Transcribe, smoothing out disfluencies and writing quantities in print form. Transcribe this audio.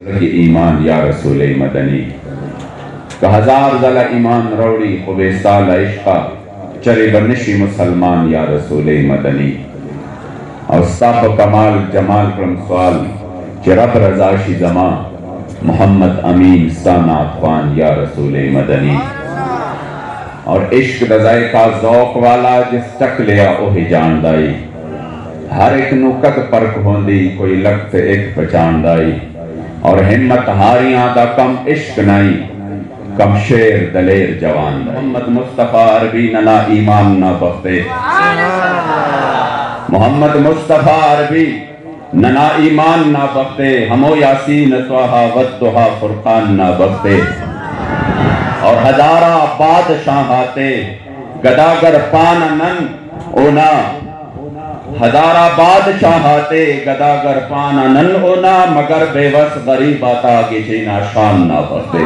ایمان یا رسول مدنی کہ ہزار زل ایمان روڑی خوبے سال عشقہ چرے بنشی مسلمان یا رسول مدنی اور صاف کمال جمال کرم سوال چرب رضاشی زمان محمد امین سانات خوان یا رسول مدنی اور عشق رضائے کا ذوق والا جس تک لیا اوہی جاندائی ہر ایک نکت پرک ہوندی کوئی لگت ایک پچاندائی اور ہمت ہاریاں دا کم عشق نائی کم شیر دلیر جوان محمد مصطفیٰ عربی ننا ایمان نہ بختے محمد مصطفیٰ عربی ننا ایمان نہ بختے ہمو یاسین توہا ودہا فرقان نہ بختے اور ہزارہ بادشاہاتے گداگر پاننن اونا ہزارہ بادشاہاتے گداگر پاننن اونا مگر بے وس غریب آتا کسی ناشان نہ بختے